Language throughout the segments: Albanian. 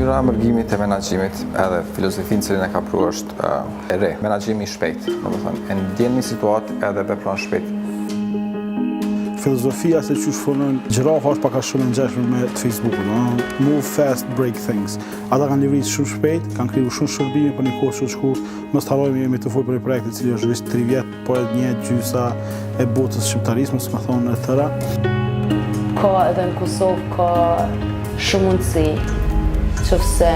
Mënyra e mërgimit e menaxhimit edhe filozofinë që e ka pru është e re. Menaxhimi I shpejt, domethënë, e ndjen një situatë edhe vepron shpejt. Filozofia se qysh funksionon gjirafa është pak a shumë e ngjashme me Facebookun, move fast, break things. Ata kanë livrit shumë shpejt, kanë kriju shumë shërbime për një kohë shumë shkurt. Mos harrojmë jemi të folë për një projekt I cili është vetëm 3 vjet, por edhe një gjysa e botës shqiptarisë, mos më thonë e tëra. Ka edhe në Kosovë ka shumë mundësi, qofse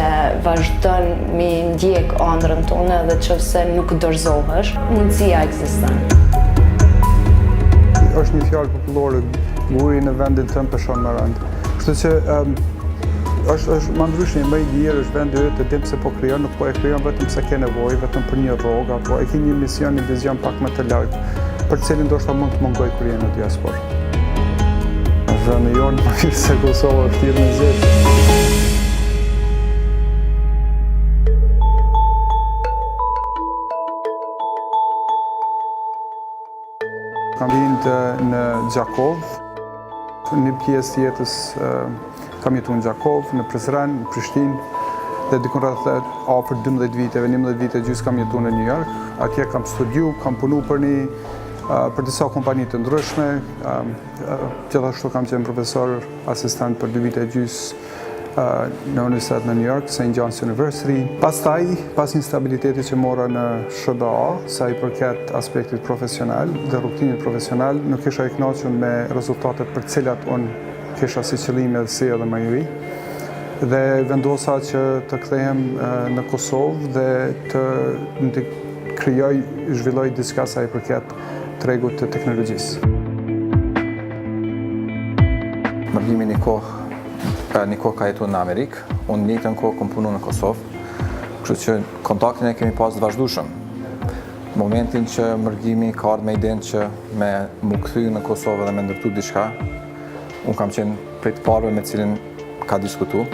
vazhdon me ndjek ëndrrën tonë dhe qofse nuk dorëzohesh, mundësia ekziston. Është një fjalë popullore, guri në vendin tënd peshon me rënd. Kështu që është më ndryshe më I lirë, është vendi yt të dim se po krijon, nuk po e krijon vetëm se ke nevojë, vetëm për një rrogë, apo e ke një mision, një vizion pak më të lartë, për cilin ndoshta mund të mungoj kur je në diasporë. Zënë jonë më mirë se Kosova është thirrë në zgjedhje. Kam vinë në Gjakov, një pjesë të jetës kam jetu në Gjakov, në Prizren, në Prishtinë, dhe dikun rreth afër 12 viteve, 11 vite gjys kam jetu në New York. Atje kam studiu, kam punu për disa kompani të ndryshme, gjithashtu kam qenë profesor asistent për 2 vite gjys në Universitetin në New York, St. John's University. Pastaj, pas instabilitetit që mora në SBA, sa I përket aspektit profesional dhe rutinë profesional, nuk isha I kënaqur me rezultatet për cilat unë kisha si qëllime dhe si edhe më I ri. Dhe vendosa që të kthehem në Kosovë dhe të krijoj, zhvilloj diçka sa I përket tregut të teknologjisë. Mërgimi një kohë ka jetu në Amerikë, unë njëjtën kohë kam punu në Kosovë, kështu që kontaktin e kemi pas të vazhdueshëm. Momentin që mërgimi ka ardhur me idenë që me mu kthy në Kosovë dhe me ndërtu diçka, unë kam qenë prej të parëve me cilin ka diskutu,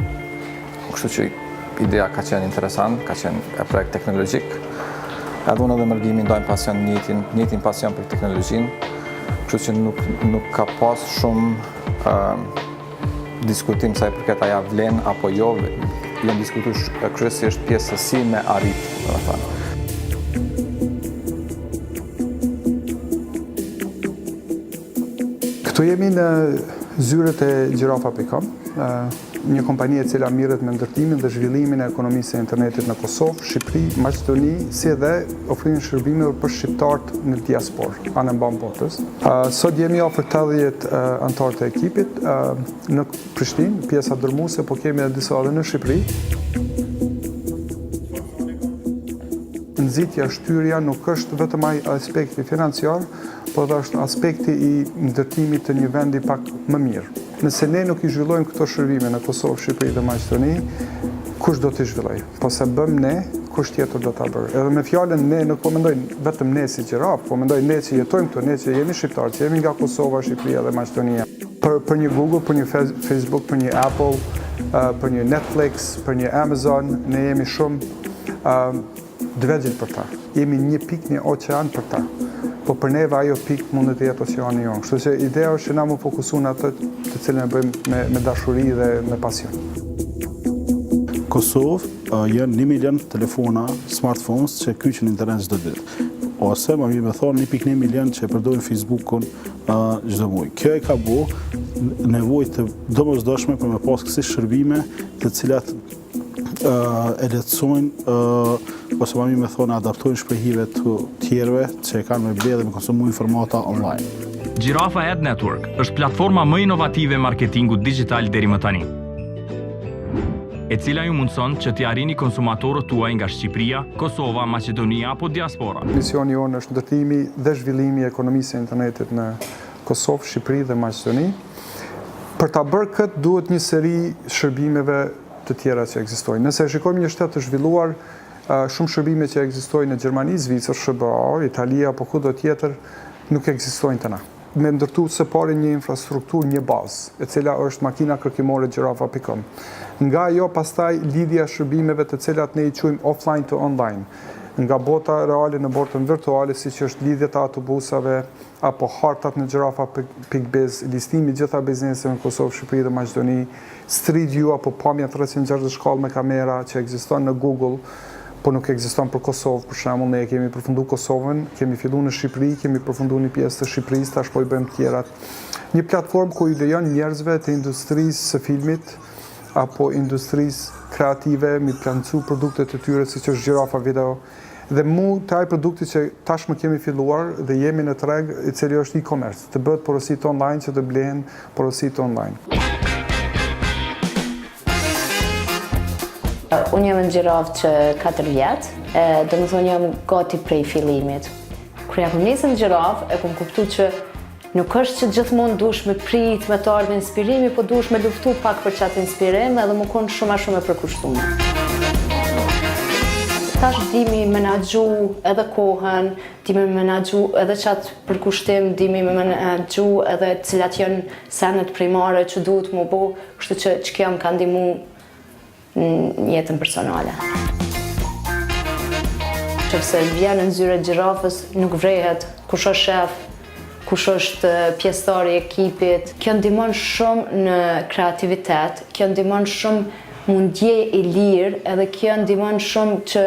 kështu që ideja ka qenë interesant, ka qenë e projekt teknologjik. Edhe unë edhe mërgimi ndajmë pasion njëtin pasion për teknologjinë, kështu që nuk ka pas shumë diskutim sa I përket aja vlen apo jo, jam diskutu kryesisht pjesë si me arrit, domethënë. Këtu jemi në zyrët e Gjirafa.com, një kompani e cila mirret me ndërtimin dhe zhvillimin e ekonomisë së internetit në Kosovë, Shqipëri, Maqedoni, si edhe ofrimin shërbime për shqiptarët në diasporë, anë mban botës. Sot jemi afër 80 anëtar të ekipit në Prishtinë, pjesa dërmuese, po kemi edhe disa edhe në Shqipëri. Nxitja, shtyrja nuk është vetëm ai aspekti financiar, por edhe është aspekti I ndërtimit të një vendi pak më mirë. Nëse ne nuk I zhvillojmë këto shërbime në Kosovë, Shqipëri dhe Maqedoni, kush do t'i zhvilloj? Po se bëm ne, kush tjetër do ta bërë? Edhe me fjalën ne nuk po mendoj vetëm ne si Gjiraf, po mendoj ne që jetojmë këtu, ne që jemi shqiptarë, që jemi nga Kosova, Shqipëria dhe Maqedonia. Për një Google, për një Facebook, për një Apple, për një Netflix, për një Amazon, ne jemi shumë dvegjël për ta. Jemi një pikë, një oqean për ta. Po për neve ajo pikë mund të jetë oqeani jonë. Kështu që ideja është që na mu fokusu në atë të cilën e bëjmë me dashuri dhe me pasion. Kosovë janë 1 milion telefona, smartphones që kyqin internet çdo ditë. Ose më mirë me thonë 1.1 milion që përdorin Facebookun çdo muaj. Kjo e ka bu nevojë të domosdoshme për me pas kësi shërbime të cilat e lehtësojnë ose më mirë me thonë adaptojnë shprehive të tjerëve që e kanë me ble dhe me konsumu informata online. Gjirafa Ad Network është platforma më inovative e marketingut digital deri më tani, e cila ju mundson që t'i arrini konsumatorët tuaj nga Shqipëria, Kosova, Maqedonia apo diaspora. Misioni jonë është ndërtimi dhe zhvillimi i ekonomisë së internetit në Kosovë, Shqipëri dhe Maqedoni. Për ta bërë këtë duhet një seri shërbimeve të tjera që ekzistojnë. Nëse shikojmë një shtet të zhvilluar, shumë shërbime që ekzistojnë në Gjermani, Zvicër, SBA, Italia apo kudo tjetër nuk ekzistojnë të na. Me ndërtu së pari një infrastrukturë, një bazë, e cila është makina kërkimore Gjirafa.com. Nga jo pastaj lidhja shërbimeve të cilat ne I quajmë offline to online. Nga bota reale në botën virtuale, siç është lidhja të autobusave, apo hartat në gjirafa.biz, listimi gjitha bizneseve në Kosovë, Shqipëri dhe Maqedoni, Street View apo pamja 360 shkallë me kamera që ekziston në Google, po nuk ekziston për Kosovë. Për shembull, ne kemi përfunduar Kosovën, kemi filluar në Shqipëri, kemi përfunduar një pjesë të Shqipërisë, tash po i bëjmë tjerat. Një platformë ku i lejon njerëzve të industrisë së filmit apo industrisë kreative mi plancu produkte të tyre siç është Gjirafa Video. Dhe mu taj produkti që tashmë kemi filluar dhe jemi në treg i cili është e-commerce, të bëhet porosit online që të blehen porosit online. Unë jam në Gjirafë që 4 vjetë, dhe më thonë jam gati prej fillimit. Kër jam nisë në Gjirafë, e kom kuptu që nuk është që gjithmonë dush me prit, me të ardhë inspirimi, po dush me luftu pak për qatë inspirim edhe më konë shumë e përkushtume. Tash dimi menaxhu edhe kohën, dimi menaxhu edhe qatë përkushtim, dimi menaxhu edhe cilat janë senet primare që duhet më bo, kështu që kjo më ka ndihmu në jetën personale. Qëse vjen në zyre Gjirafës, nuk vrehet kush është shef, kush është pjesëtar i ekipit. Kjo ndihmon shumë në kreativitet, kjo ndihmon shumë mundje i lirë, edhe kjo ndihmon shumë që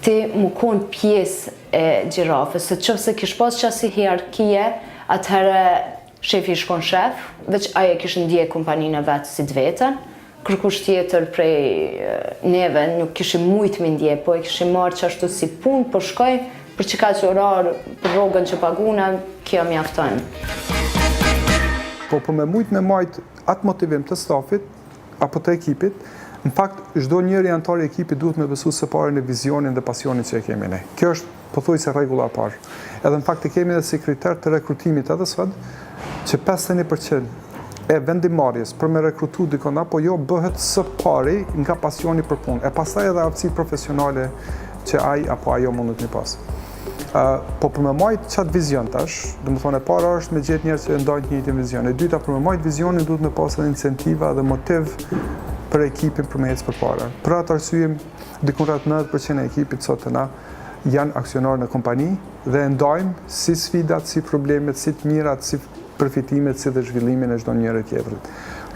ti më konë pjesë e Gjirafës. Se qëse kish pas qasi hierarkie, atëherë shefi shkon shef, veç aje kish ndje kompaninë e vetë si të vetën, kërkush tjetër prej neve nuk kishim mujtë me ndje, po e kishim marrë qashtu si punë, po shkoj për që ka që orar për rogën që paguna, kjo mjafton. Po me mujtë me majtë atë motivim të stafit, apo të ekipit, në fakt, çdo njëri antar i ekipit duhet me besu së pari në vizionin dhe pasionin që e kemi ne. Kjo është pothuajse rregulla e parë. Edhe në fakt kemi edhe si kriter të rekrutimit edhe sot, që 51% e vendimarrjes për me rekrutu dikon apo jo bëhet së pari nga pasioni për punë. E pastaj edhe aftësi profesionale që ai apo ajo mundet një pas. Po për me majtë qatë vizion tash, dhe më thonë e para është me gjithë njerë që ndajnë një vizion. E dyta, për me majtë vizionin duhet me pas edhe incentiva dhe motiv për ekipin për me ecë për para. Për atë arsyem, dikun rreth 90% e ekipit sot të na janë aksionar në kompani dhe ndajmë si sfidat, si problemet, si të mirat, si përfitimet, si dhe zhvillimin e çdo njëri tjetrit.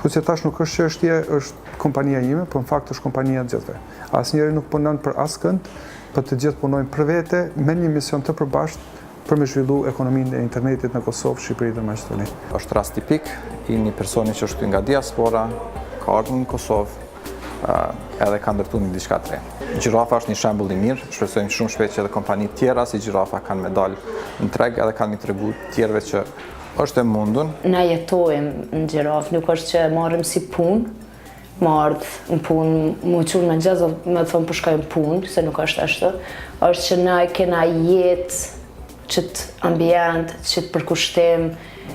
Kështu që tash nuk është çështje, është kompania ime, por në fakt është kompania e gjithëve. Asnjëri nuk punon për askënd, për të gjithë punojnë për vete me një mision të përbashkët për me zhvillu ekonominë e internetit në Kosovë, Shqipëri dhe Maqedoni. Është rast tipik i një personi që është nga diaspora, ka ardhur në Kosovë, edhe ka ndërtuar një diçka të re. Gjirafa është një shembull i mirë, shpresojmë shumë shpejt që edhe kompani tjera si Gjirafa kanë me dalë në treg edhe kanë me tregu tjerëve që është e mundun. Na jetojmë në Gjirafë, nuk është që marrim si punë, më ardhë në punë, më qunë me gjezë, me thonë përshkojmë punë, se nuk është ashtu, është që na kena jetë, qëtë ambient, qëtë përkushtim,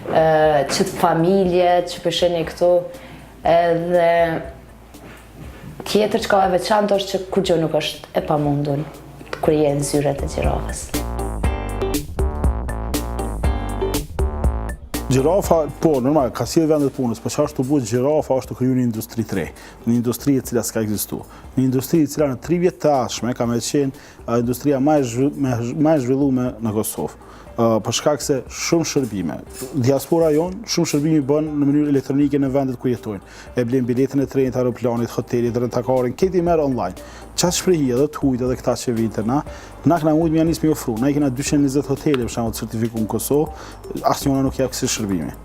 qëtë familje, që përsheni këtu, edhe tjetër që ka e veçantë është që kur gjë nuk është e pamundun, kur je në zyret e Gjirafës. Gjirafa, po, normal, ka si vendet punës, po që është të butë Gjirafa është të kryu një industri të re, një industri e cila s'ka ekzistu. Një industri e cila në 3 vjetë të ashme ka me qenë industria ma e zhvillume në Kosovë. Për shkak se shumë shërbime. Diaspora jonë, shumë shërbime bën në mënyrë elektronike në vendet ku jetojnë. E blejnë biletën e trenit, aeroplanit, hotelit, rentakarin, këti merë online. Qatë shprehi edhe të hujtë edhe këta që vitë na këna mujtë me janis me ofru. Na i kena 220 hotele për shembull certifiku në Kosovë, asnjëna nuk jep kësi shërbimi.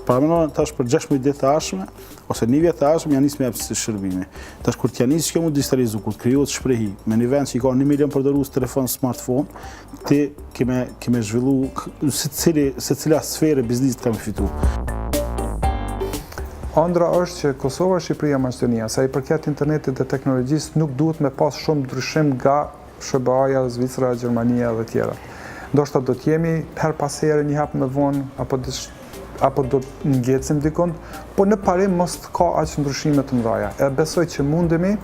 Para mendon tash për 16 ditë të ardhshme ose 1 vjet të ardhshëm janis me jep kësi shërbimi. Tash kur t'ja nis që mund digitalizu, kur të krijohet shprehi me një vend që i ka 1 milion përdorus telefon smartphone, ti keme zhvillu se cila sferë biznesit kam fitu. Andra është që Kosova, Shqipëria, Maqedonia, sa i përket internetit dhe teknologjisë, nuk duhet me pas shumë ndryshim nga SBA-ja, Zvicra, Gjermania dhe tjera. Ndoshta do t'jemi her pas here një hap më vonë apo do të ngecim dikon, po në parim mos ka aq ndryshime të mëdha. E besoj që mundemi,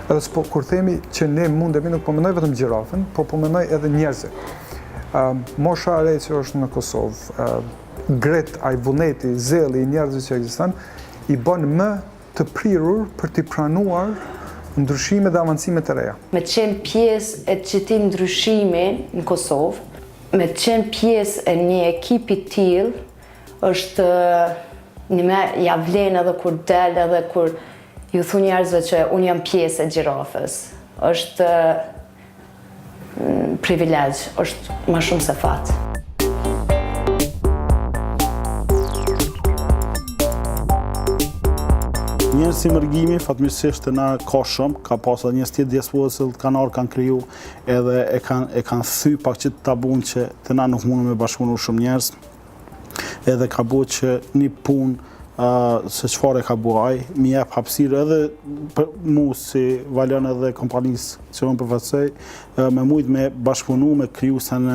edhe kur themi që ne mundemi, nuk po mendoj vetëm Gjirafën, po mendoj edhe njerëzit. Mosha e re që është në Kosovë, gret, ai vullneti, zelli i njerëzve që ekziston, i bën më të prirur për t'i pranuar ndryshime dhe avancime të reja. Me qenë pjesë e këtij ndryshimi në Kosovë, me qenë pjesë e një ekipi tillë është një me ja vlen edhe kur del edhe kur ju thu njerëzve që unë jam pjesë e gjirafës. Është privilegj, është më shumë se fat. Njerëz si mërgimi, fatmirësisht na ka shumë, ka pas edhe njerëz tjetër diasporës që kanë kriju edhe e kanë thy pak që tabun që të na nuk mundëm me bashkëpunu shumë njerëz. Edhe ka bu që një punë se çfarë ka bu ai, mi jep hapësirë edhe për mu si Valjan edhe kompanisë që unë përfaqësoj, me mujt me bashkëpunu me krijuesën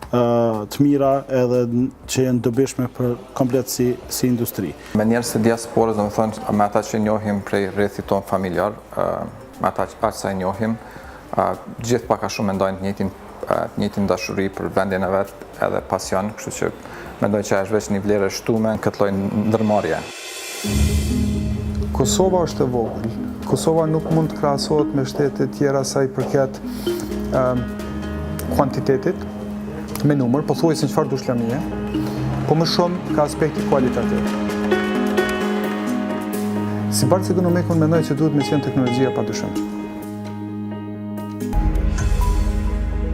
të mira edhe që janë dobishme për komplet si industri. Me njerëz të diasporës, domethënë me ata që njohim prej rrethit tonë familjar, me ata që sa e njohim, gjithë pak a shumë mendojnë të njëjtin dashuri për vendin e vet, edhe pasion, kështu që mendoj që është veç një vlerë e shtume në këtë lloj ndërmarrje. Kosova është e vogël. Kosova nuk mund të krahasohet me shtete tjera sa i përket kuantitetit, me numër, pothuajse në çfarë dushlamie, po më shumë ka aspekti kualitativ. Si barkë ekonomik, unë mendoj që duhet me qenë teknologjia padyshim.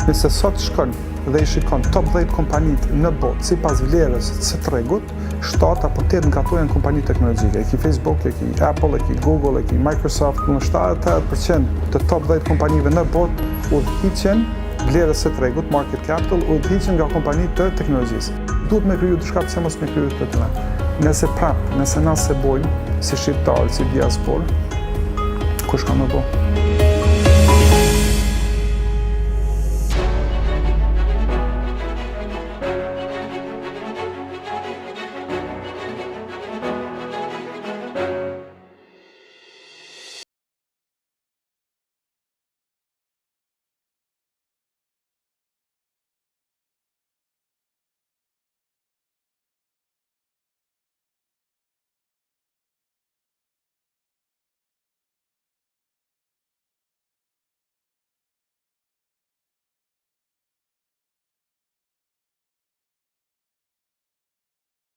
Nëse sot shkon dhe i shikon top 10 kompanit në botë sipas vlerës së tregut, 7 apo 8 nga ato janë kompani teknologjike. E ki Facebook, e ki Apple, e ki Google, e ki Microsoft, në 78% të top 10 kompanive në botë udhëhiqen vlerës së tregut, market capital, udhëhiqen nga kompani të teknologjisë. Duhet me kriju diçka pse mos me kriju këtë të ne. Nëse na se bojmë si shqiptarë, si diasporë, kush ka më bo?